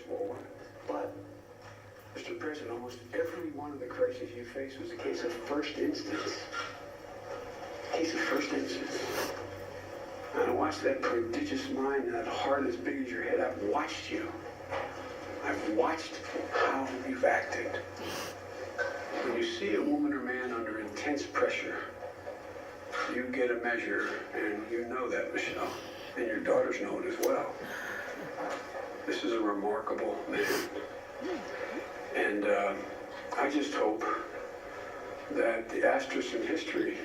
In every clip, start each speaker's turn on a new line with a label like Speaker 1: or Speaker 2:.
Speaker 1: forward. But, Mr. President, almost every one of the crises you faced was a case of first instance. A case of first instance. And I watched that prodigious mind and that heart as big as your head. I've watched you. I've watched how you've acted. When you see a woman or man under intense pressure, you get a measure, and you know that, Michelle. And your daughters know it as well. This is a remarkable man. And I just hope that the asterisk in history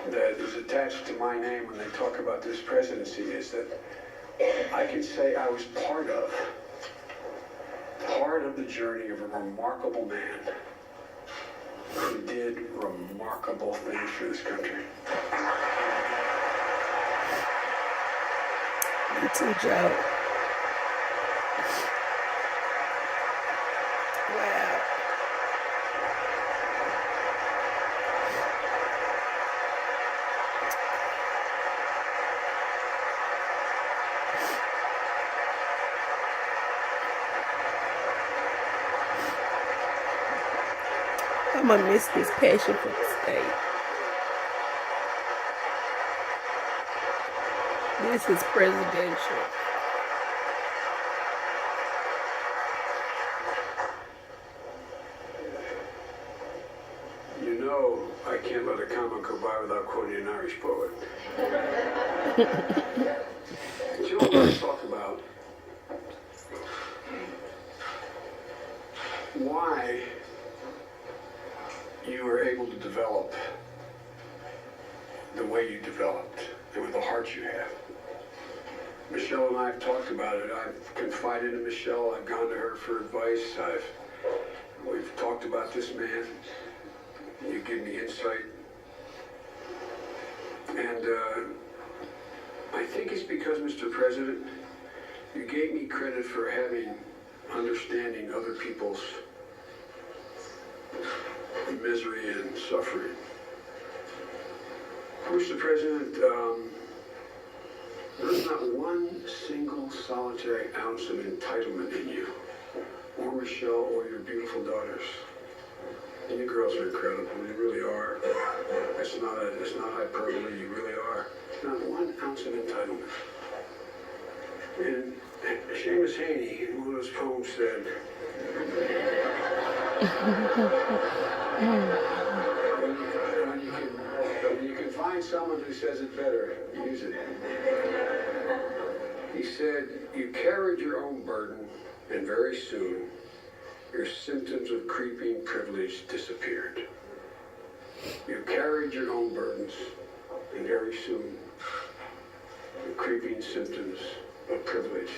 Speaker 1: that is attached to my name when they talk about this presidency is that I can say I was part of the journey of a remarkable man who did remarkable things for this country.
Speaker 2: You too, Joe. Wow. I'm gonna miss this passion for the state. This is presidential.
Speaker 1: You know, I can't let a comment go by without quoting an Irish poet. Joe always talked about why you were able to develop the way you developed and with the heart you have. Michelle and I have talked about it. I've confided in Michelle. I've gone to her for advice. We've talked about this man. You give me insight. And I think it's because, Mr. President, you gave me credit for having understanding other people's misery and suffering. Mr. President, there's not one single solitary ounce of entitlement in you, or Michelle, or your beautiful daughters. And you girls are incredible. You really are. It's not hyperbole. You really are. Not one ounce of entitlement. And Seamus Heaney, in one of his poems, said, when you can find someone who says it better, use it. He said, you carried your own burden, and very soon, your symptoms of creeping privilege disappeared. You carried your own burdens, and very soon, the creeping symptoms of privilege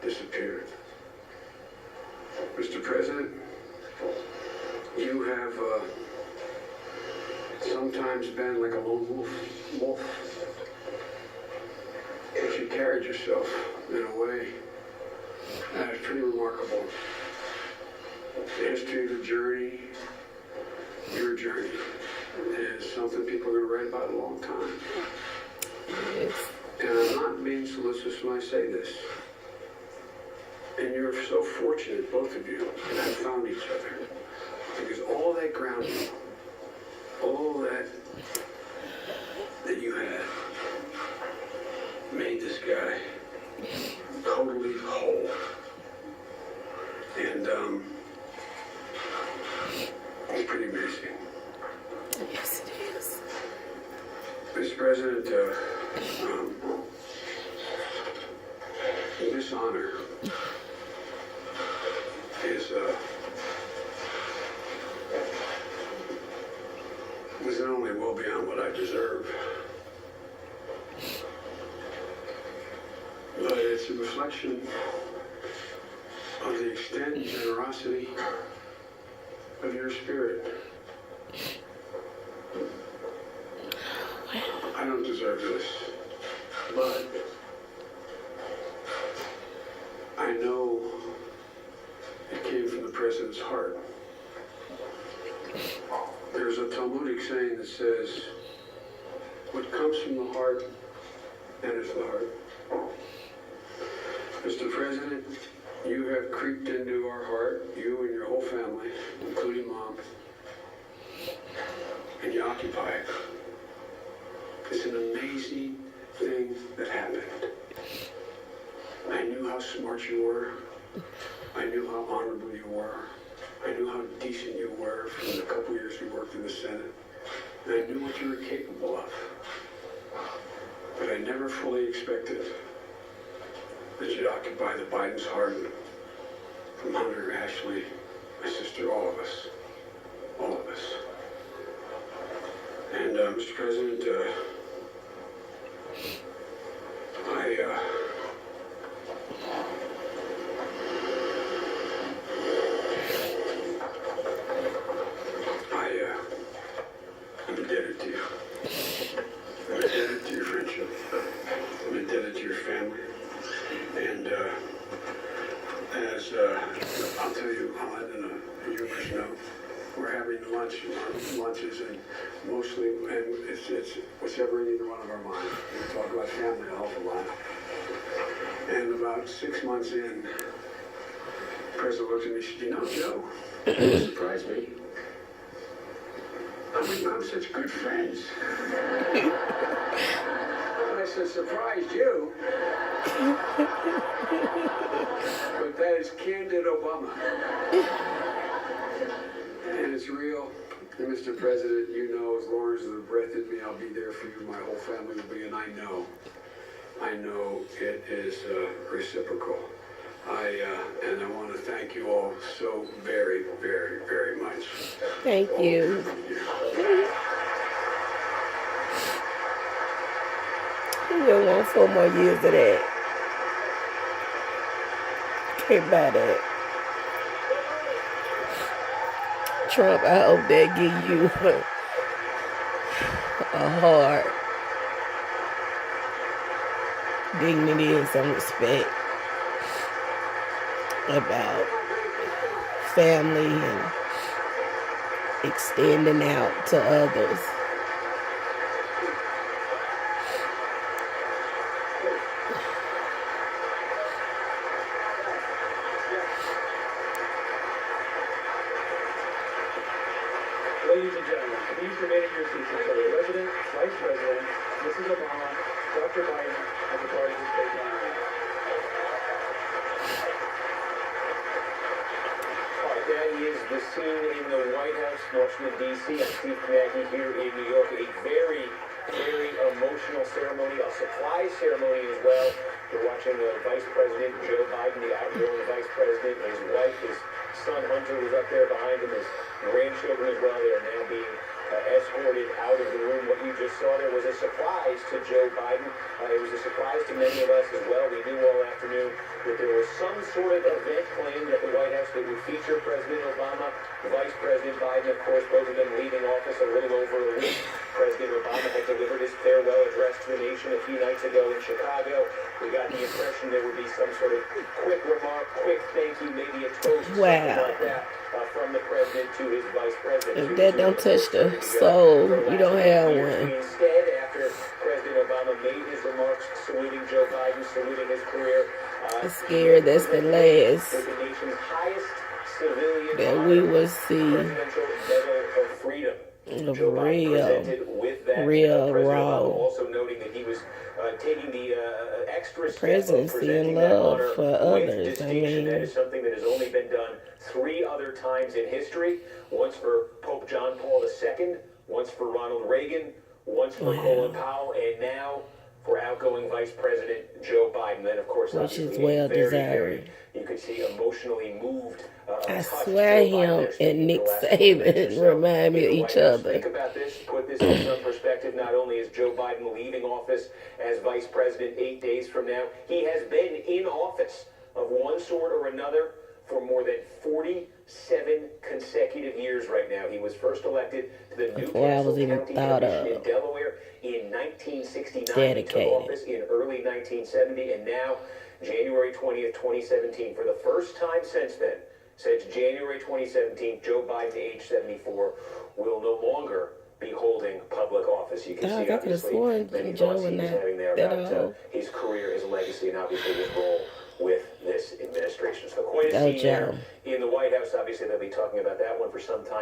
Speaker 1: disappeared. Mr. President, you have sometimes been like a lone wolf, but you carried yourself in a way that is pretty remarkable. The history of the journey, your journey, is something people are going to write about a long time.
Speaker 2: Yes.
Speaker 1: And I'm not being solicitous when I say this. And you're so fortunate, both of you, to have found each other. Because all that grounding, all that you had, made this guy totally whole. And it's pretty amazing.
Speaker 2: Yes, it is.
Speaker 1: Mr. President, this honor is not only well beyond what I deserve, but it's a reflection of the extent and generosity of your spirit. I don't deserve this, but I know it came from the President's heart. There's a Talmudic saying that says, what comes from the heart enters the heart. Mr. President, You have creeped into our heart, you and your whole family, including Mom, and you occupy it. It's an amazing thing that happened. I knew how smart you were. I knew how honorable you were. I knew how decent you were from the couple years you worked in the Senate. And I knew what you were capable of. But I never fully expected that you'd occupy the Biden's heart. From Hunter, Ashley, my sister, all of us. All of us. And, Mr. President, I'm indebted to you. I'm indebted to your friendship. I'm indebted to your family. And, I'll tell you, I'll end in a humorous note. We're having lunches, and mostly, and it's whatever in either one of our minds. We talk about family an awful lot. And about 6 months in, the president looked at me and said, you know, Joe, it surprised me. How we become such good friends. And I said, surprised you? But that is candid Obama. And it's real. And Mr. President, you know, as long as there's a breath in me, I'll be there for you. My whole family will be, and I know it is reciprocal. And I want to thank you all so very, very, very much.
Speaker 2: Thank you. We want 4 more years of that. Can't buy that. Trump, I hope they give you a heart, dignity, and some respect about family and extending out to others.
Speaker 3: Ladies and gentlemen, please remain in your seats until the President, Vice President, Mrs. Obama, Dr. Biden, and the party will take line. All right, that is the scene in the White House, Washington, D.C. I'm Steve Konecki here in New York. A very, very emotional ceremony, a surprise ceremony as well. We're watching Vice President Joe Biden, the outgoing Vice President, and his wife, his son Hunter was up there behind him, his grandchildren as well. They are now being escorted out of the room. What you just saw there was a surprise to Joe Biden. It was a surprise to many of us as well. We knew all afternoon that there was some sort of event planned at the White House that would feature President Obama, Vice President Biden, of course, both of them leaving office a little over a week. President Obama had delivered his farewell address to the nation a few nights ago in Chicago. We got the impression there would be some sort of quick remark, quick thank you, maybe a toast, something like that, from the president to his vice president.
Speaker 2: If that don't touch the soul, you don't have one.
Speaker 3: Instead, after President Obama made his remarks saluting Joe Biden, saluting his career,
Speaker 2: I'm scared that's the last
Speaker 3: with the nation's highest civilian
Speaker 2: that we will see
Speaker 3: presidential Medal of Freedom.
Speaker 2: of
Speaker 3: Joe Biden presented with that.
Speaker 2: real
Speaker 3: President
Speaker 2: raw
Speaker 3: Obama also noting that he was taking the extra step of
Speaker 2: presidency
Speaker 3: presenting
Speaker 2: and
Speaker 3: that
Speaker 2: love
Speaker 3: honor
Speaker 2: for
Speaker 3: with
Speaker 2: others. I
Speaker 3: distinction. That
Speaker 2: mean,
Speaker 3: is something that has only been done 3 other times in history. Once for Pope John Paul II, once for Ronald Reagan, once for Colin Powell, and now for outgoing Vice President Joe Biden. Then, of course,
Speaker 2: which is
Speaker 3: obviously
Speaker 2: well
Speaker 3: very,
Speaker 2: deserved.
Speaker 3: you could see emotionally moved.
Speaker 2: I
Speaker 3: touched
Speaker 2: swear
Speaker 3: Joe Biden
Speaker 2: him
Speaker 3: there speaking
Speaker 2: and Nick
Speaker 3: the last 4 minutes or
Speaker 2: Saban
Speaker 3: so
Speaker 2: remind me
Speaker 3: in
Speaker 2: of
Speaker 3: the
Speaker 2: each
Speaker 3: White House.
Speaker 2: other.
Speaker 3: Think about this, put this in some perspective. Not only is Joe Biden leaving office as Vice President 8 days from now, he has been in office of one sort or another for more than 47 consecutive years right now. He was first elected to the
Speaker 2: Before I was
Speaker 3: Newcastle
Speaker 2: even
Speaker 3: County
Speaker 2: thought
Speaker 3: Commission in
Speaker 2: of.
Speaker 3: Delaware in 1969. He took
Speaker 2: Dedicated.
Speaker 3: office in early 1970, and now January 20th, 2017. For the first time since then, since January 2017, Joe Biden, age 74, will no longer be holding public office. You can
Speaker 2: God,
Speaker 3: see,
Speaker 2: I could have
Speaker 3: obviously,
Speaker 2: sworn
Speaker 3: many
Speaker 2: Joe
Speaker 3: thoughts
Speaker 2: was
Speaker 3: he's
Speaker 2: not
Speaker 3: having there
Speaker 2: that
Speaker 3: about
Speaker 2: old.
Speaker 3: his career, his legacy, and obviously his role with this administration. administration. So quite a
Speaker 2: Oh,
Speaker 3: scene there
Speaker 2: Joe.
Speaker 3: in the White House. Obviously, they'll be talking about that one for some time.